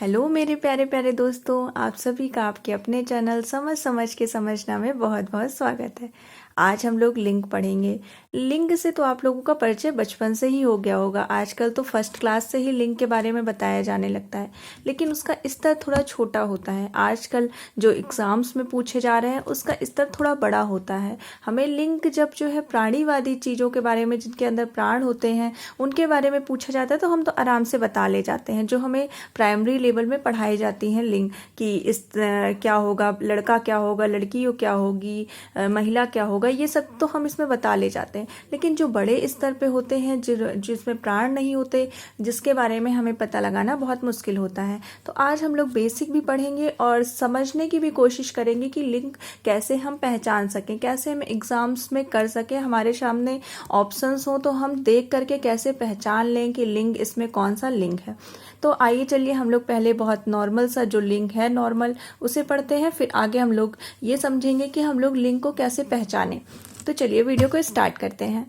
Hello मेरे प्यारे प्यारे दोस्तों, आप सभी का आपके अपने चैनल समझ समझ के समझना में बहुत बहुत स्वागत है। आज हम लोग लिंग पढ़ेंगे। लिंग से तो आप लोगों का परिचय बचपन से ही हो गया होगा। आजकल तो फर्स्ट क्लास से ही लिंग के बारे में बताया जाने लगता है, लेकिन उसका स्तर थोड़ा छोटा होता है। आजकल जो एग्ज़ाम्स में पूछे जा रहे हैं उसका स्तर थोड़ा बड़ा होता है। हमें लिंग जब जो है प्राणीवादी चीज़ों के बारे में, जिनके अंदर प्राण होते हैं, उनके बारे में पूछा जाता है तो हम तो आराम से बता ले जाते हैं। जो हमें प्राइमरी लेवल में पढ़ाई जाती हैं लिंग कि इस क्या होगा, लड़का क्या होगा, लड़की क्या होगी, महिला क्या होगा, ये सब तो हम इसमें बता ले जाते हैं। लेकिन जो बड़े स्तर पे होते हैं, जिसमें प्राण नहीं होते, जिसके बारे में हमें पता लगाना बहुत मुश्किल होता है, तो आज हम लोग बेसिक भी पढ़ेंगे और समझने की भी कोशिश करेंगे कि लिंग कैसे हम पहचान सकें, कैसे हम एग्जाम्स में कर सकें। हमारे सामने ऑप्शंस हो तो हम देख करके कैसे पहचान लें कि लिंग इसमें कौन सा लिंग है। तो आइए चलिए हम लोग पहले बहुत नॉर्मल सा जो लिंग है नॉर्मल उसे पढ़ते हैं, फिर आगे हम लोग ये समझेंगे कि हम लोग लिंग को कैसे पहचानें। तो चलिए वीडियो को स्टार्ट करते हैं।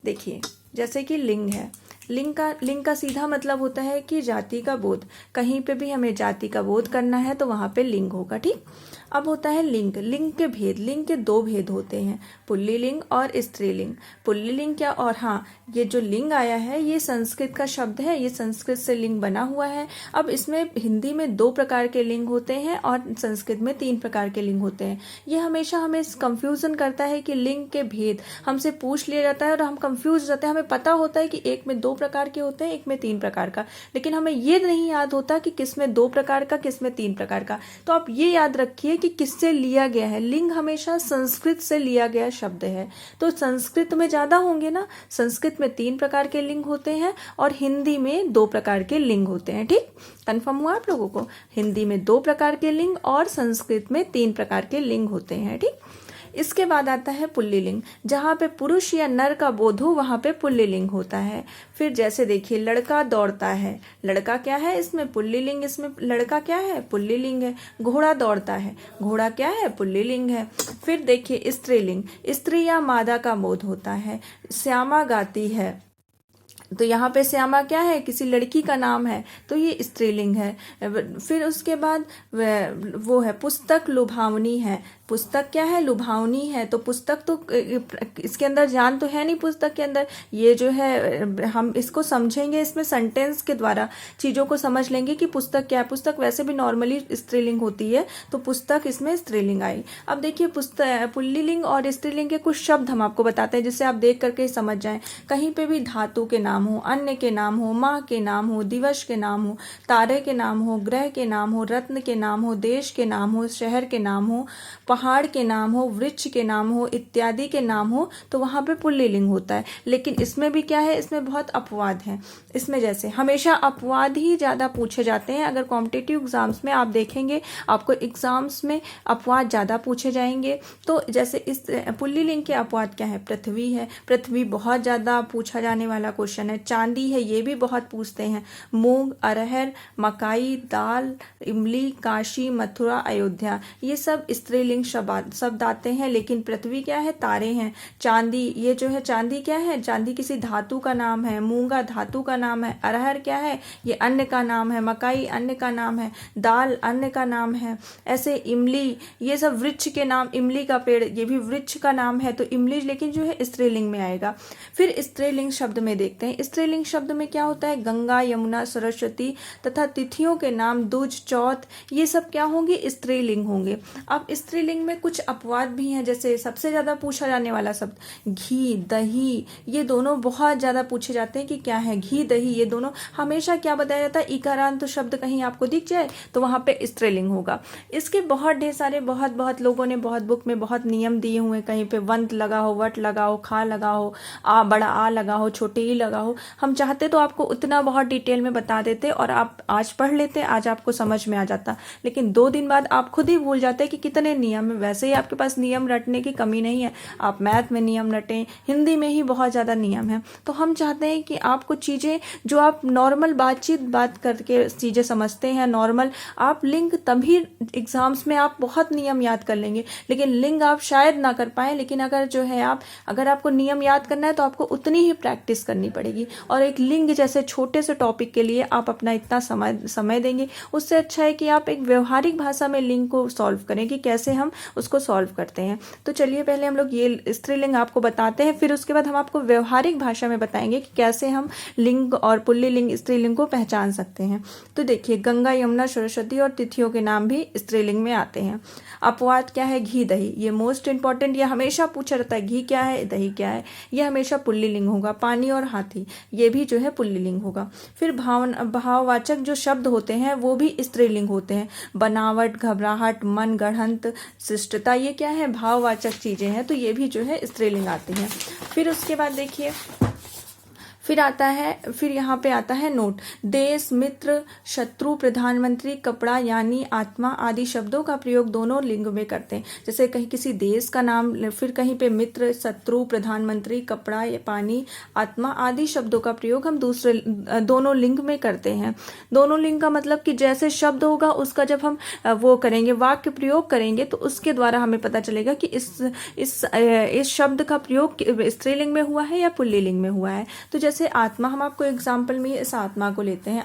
देखिए, जैसे कि लिंग है, लिंग का सीधा मतलब होता है कि जाति का बोध। कहीं पे भी हमें जाति का बोध करना है तो वहाँ पे लिंग होगा, ठीक। अब होता है लिंग। लिंग के भेद, लिंग के दो भेद होते हैं, पुल्लिंग और स्त्रीलिंग। पुल्लिंग क्या, और हाँ, ये जो लिंग आया है ये संस्कृत का शब्द है, ये संस्कृत से लिंग बना हुआ है। अब इसमें हिंदी में 2 प्रकार के लिंग होते हैं और संस्कृत में 3 प्रकार के लिंग होते हैं। ये हमेशा हमें कंफ्यूजन करता है कि लिंग के भेद हमसे पूछ लिया जाता है और हम कंफ्यूज रहते हैं। हमें पता होता है कि एक में 2 प्रकार के होते हैं, एक में 3 प्रकार का, लेकिन हमें ये नहीं याद होता कि किस में 2 प्रकार का, किस में 3 प्रकार का। तो आप ये याद रखिए कि किससे लिया गया है। लिंग हमेशा संस्कृत से लिया गया शब्द है, तो संस्कृत में ज्यादा होंगे ना। संस्कृत में 3 प्रकार के लिंग होते हैं और हिंदी में 2 प्रकार के लिंग होते हैं, ठीक। कंफर्म हुआ आप लोगों को? हिंदी में 2 प्रकार के लिंग और संस्कृत में 3 प्रकार के लिंग होते हैं, ठीक। इसके बाद आता है पुल्लिंग। जहाँ पे पुरुष या नर का बोध हो वहाँ पे पुल्लिंग होता है। फिर जैसे देखिए, लड़का दौड़ता है, लड़का क्या है इसमें? पुल्लिंग। इसमें लड़का क्या है? पुल्लिंग है। घोड़ा दौड़ता है, घोड़ा क्या है? पुल्लिंग है। फिर देखिए स्त्रीलिंग, स्त्री या मादा का बोध होता है। श्यामा गाती है, तो यहाँ पे श्यामा क्या है? किसी लड़की का नाम है, तो ये स्त्रीलिंग है। फिर उसके बाद वो है पुस्तक लुभावनी है। पुस्तक क्या है? लुभावनी है। तो पुस्तक तो इसके अंदर जान तो है नहीं पुस्तक के अंदर। ये जो है हम इसको समझेंगे, इसमें सेंटेंस के द्वारा चीजों को समझ लेंगे कि पुस्तक क्या है। पुस्तक वैसे भी नॉर्मली स्त्रीलिंग होती है, तो पुस्तक इसमें स्त्रीलिंग आई। अब देखिए, पुल्लिंग और स्त्रीलिंग के कुछ शब्द हम आपको बताते हैं जिससे आप देख करके समझ जाएं। कहीं पे भी धातु के नाम हो, अन्य के नाम हो, माह के नाम हो, दिवस के नाम हो, तारे के नाम हो, ग्रह के नाम हो, रत्न के नाम हो, देश के नाम हो, शहर के नाम हो, पहाड़ के नाम हो, वृक्ष के नाम हो, इत्यादि के नाम हो, तो वहां पे पुल्लिंग होता है। लेकिन इसमें भी क्या है? इसमें बहुत अपवाद है। इसमें जैसे हमेशा अपवाद ही ज्यादा पूछे जाते हैं। अगर कॉम्पिटिटिव एग्जाम्स में आप देखेंगे, आपको एग्जाम्स में अपवाद ज्यादा पूछे जाएंगे। तो जैसे इस पुल्लिंग के अपवाद क्या है? पृथ्वी है, पृथ्वी बहुत ज्यादा पूछा जाने वाला क्वेश्चन है। चांदी है, ये भी बहुत पूछते हैं। मूंग, अरहर, मकाई, दाल, इमली, काशी, मथुरा, अयोध्या, ये सब स्त्रीलिंग शब्द आते हैं। लेकिन पृथ्वी क्या है? तारे हैं। चांदी, ये जो है चांदी क्या है? चांदी किसी धातु का नाम है। मूंगा धातु का नाम है। अरहर क्या है? ये अन्न का नाम है। मकाई अन्न का नाम है। दाल अन्न का नाम है। ऐसे इमली, ये सब वृक्ष के नाम। इमली का पेड़, ये भी वृक्ष का नाम है, तो इमली लेकिन जो है स्त्रीलिंग में आएगा। फिर स्त्रीलिंग शब्द में देखते हैं। स्त्रीलिंग शब्द में क्या होता है? गंगा, यमुना, सरस्वती तथा तिथियों के नाम, दूज, चौथ, ये सब क्या होंगे? स्त्रीलिंग होंगे। अब स्त्रीलिंग में कुछ अपवाद भी हैं। जैसे सबसे ज्यादा पूछा जाने वाला शब्द घी, दही, ये दोनों बहुत ज्यादा पूछे जाते हैं कि क्या है घी, दही। ये दोनों हमेशा क्या बताया जाता है? इकारांत शब्द कहीं आपको दिख जाए तो वहां पे स्त्रीलिंग होगा। इसके बहुत ढेर सारे बहुत लोगों ने बहुत बुक में बहुत नियम दिए हुए हैं। कहीं पे वंत लगा हो, वट लगा हो, खा लगा हो, बड़ा आ लगा हो, छोटे ई लगा हो। हम चाहते तो आपको उतना बहुत डिटेल में बता देते और आप आज पढ़ लेते, आज आपको समझ में आ जाता। लेकिन 2 दिन बाद आप खुद ही भूल जाते कि कितने नियम नियम है, वैसे ही आपके पास नियम रटने की कमी नहीं है। आप मैथ में नियम रटें, हिंदी में ही बहुत ज़्यादा नियम है। तो हम चाहते हैं कि आपको चीज़ें जो आप नॉर्मल बात करके चीज़ें समझते हैं नॉर्मल, आप लिंक तभी एग्जाम्स में आप बहुत नियम याद कर लेंगे, लेकिन लिंक आप शायद ना कर पाए। लेकिन अगर जो है अगर आपको नियम याद करना है तो आपको उतनी ही प्रैक्टिस करनी पड़ेगी। और एक लिंक जैसे छोटे से टॉपिक के लिए आप अपना इतना समय देंगे, उससे अच्छा है कि आप एक व्यवहारिक भाषा में लिंक को सॉल्व करें कि कैसे हम उसको सॉल्व करते हैं। तो चलिए पहले हम लोग ये स्त्रीलिंग आपको बताते हैं, फिर उसके बाद हम आपको व्यवहारिक भाषा में बताएंगे कि कैसे हम लिंग और पुल्लिंग स्त्रीलिंग को पहचान सकते हैं। तो देखिए, गंगा, यमुना, सरस्वती और तिथियों के नाम भी स्त्रीलिंग में आते हैं। अपवाद क्या है? घी, दही, ये मोस्ट इंपॉर्टेंट, ये हमेशा पूछा रहता है, घी क्या है, दही क्या है, ये हमेशा पुल्लिंग होगा। पानी और हाथी, ये भी जो है पुल्लिंग होगा। फिर भाववाचक जो शब्द होते हैं वो भी स्त्रीलिंग होते हैं। बनावट, घबराहट, मन, गढ़ंत, शिष्टता, ये क्या है? भाववाचक चीजें हैं, तो ये भी जो है स्त्रीलिंग आती हैं। फिर उसके बाद देखिए, फिर यहाँ पे आता है नोट। देश, मित्र, शत्रु, प्रधानमंत्री, कपड़ा यानी आत्मा आदि शब्दों का प्रयोग दोनों लिंग में करते हैं। जैसे कहीं किसी देश का नाम, फिर कहीं पे मित्र, शत्रु, प्रधानमंत्री, कपड़ा, पानी, आत्मा आदि शब्दों का प्रयोग हम दोनों लिंग में करते हैं। दोनों लिंग का मतलब कि जैसे शब्द होगा उसका जब हम वो करेंगे, वाक्य प्रयोग करेंगे, तो उसके द्वारा हमें पता चलेगा कि इस शब्द का प्रयोग स्त्रीलिंग में हुआ है या पुल्लिंग में हुआ है। तो जैसे आत्मा, हम आपको एग्जाम्पल में इस आत्मा को लेते हैं।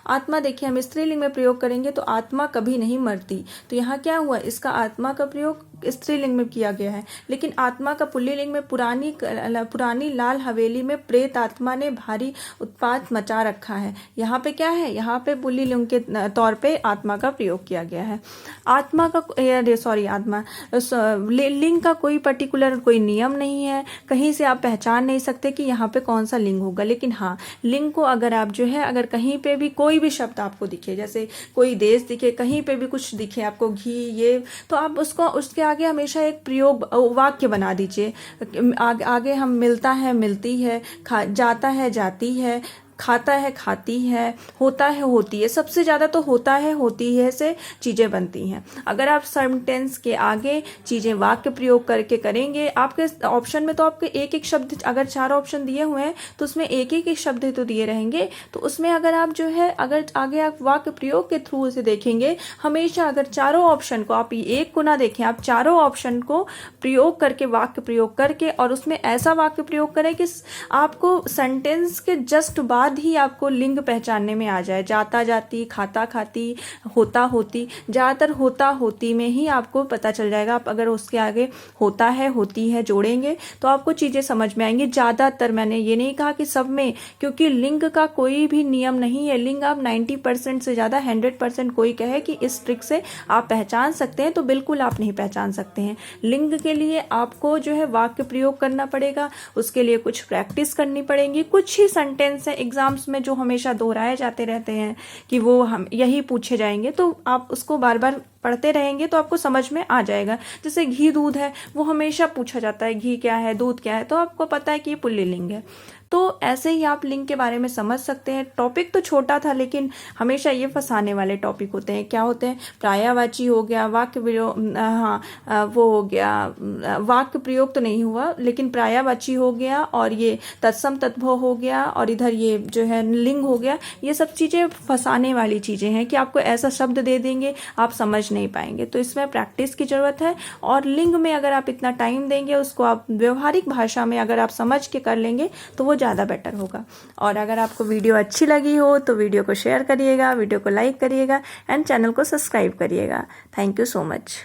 आत्मा देखिए, हम स्त्रीलिंग में प्रयोग करेंगे तो आत्मा कभी नहीं मरती, तो यहाँ क्या हुआ? इसका आत्मा का प्रयोग स्त्रीलिंग में किया गया है। लेकिन आत्मा का पुल्लिंग में पुरानी लाल हवेली में प्रेत आत्मा ने भारी उत्पात मचा रखा है। यहाँ पे क्या है? यहाँ पे पुल्लिंग के तौर पे आत्मा का प्रयोग किया गया है। लिंग का कोई पर्टिकुलर कोई नियम नहीं है, कहीं से आप पहचान नहीं सकते कि यहाँ पे कौन सा लिंग होगा। लेकिन हाँ, लिंग को अगर आप जो है, अगर कहीं पे भी कोई भी शब्द आपको दिखे, जैसे कोई देश दिखे, कहीं पे भी कुछ दिखे आपको, घी, ये, तो आप उसके आगे हमेशा एक प्रयोग वाक्य बना दीजिए। आगे हम मिलता है, मिलती है, जाता है, जाती है, खाता है, खाती है, होता है, होती है। सबसे ज्यादा तो होता है, होती है से चीजें बनती हैं। अगर आप सेंटेंस के आगे चीजें वाक्य प्रयोग करके करेंगे, आपके ऑप्शन में तो आपके एक एक शब्द, अगर 4 ऑप्शन दिए हुए हैं तो उसमें एक एक शब्द तो दिए रहेंगे, तो उसमें अगर आप जो है, अगर आगे आप वाक्य प्रयोग के थ्रू उसे देखेंगे, हमेशा अगर चारों ऑप्शन को, आप एक को ना देखें, आप चारों ऑप्शन को प्रयोग करके, वाक्य प्रयोग करके, और उसमें ऐसा वाक्य प्रयोग करें कि आपको सेंटेंस के जस्ट बाद ही आपको लिंग पहचानने में आ जाए। जाता, जाती, खाता, खाती, होता, होती, ज्यादातर होता, होती में ही आपको पता चल जाएगा। आप अगर उसके आगे होता है, होती है जोड़ेंगे तो आपको चीजें समझ में आएंगी। ज्यादातर, मैंने ये नहीं कहा कि सब में, क्योंकि लिंग का कोई भी नियम नहीं है। लिंग आप 90% से ज्यादा 100% कोई कहे कि इस ट्रिक से आप पहचान सकते हैं, तो बिल्कुल आप नहीं पहचान सकते हैं। लिंग के लिए आपको जो है वाक्य प्रयोग करना पड़ेगा, उसके लिए कुछ प्रैक्टिस करनी पड़ेगी। कुछ ही सेंटेंस है एग्जाम्स में जो हमेशा दोहराए जाते रहते हैं कि वो हम यही पूछे जाएंगे, तो आप उसको बार बार पढ़ते रहेंगे तो आपको समझ में आ जाएगा। जैसे घी, दूध है, वो हमेशा पूछा जाता है, घी क्या है, दूध क्या है, तो आपको पता है कि ये पुल्लिंग है। तो ऐसे ही आप लिंग के बारे में समझ सकते हैं। टॉपिक तो छोटा था, लेकिन हमेशा ये फंसाने वाले टॉपिक होते हैं। क्या होते हैं? पर्यायवाची हो गया, वाक्य वो हो गया, वाक्य प्रयोग तो नहीं हुआ, लेकिन पर्यायवाची हो गया, और ये तत्सम तद्भव हो गया, और इधर ये जो है लिंग हो गया। ये सब चीजें फंसाने वाली चीजें हैं कि आपको ऐसा शब्द दे देंगे, आप समझ नहीं पाएंगे। तो इसमें प्रैक्टिस की जरूरत है। और लिंग में अगर आप इतना टाइम देंगे, उसको आप व्यवहारिक भाषा में अगर आप समझ के कर लेंगे तो वो ज़्यादा बेटर होगा। और अगर आपको वीडियो अच्छी लगी हो तो वीडियो को शेयर करिएगा, वीडियो को लाइक करिएगा, एंड चैनल को सब्सक्राइब करिएगा। Thank you so much.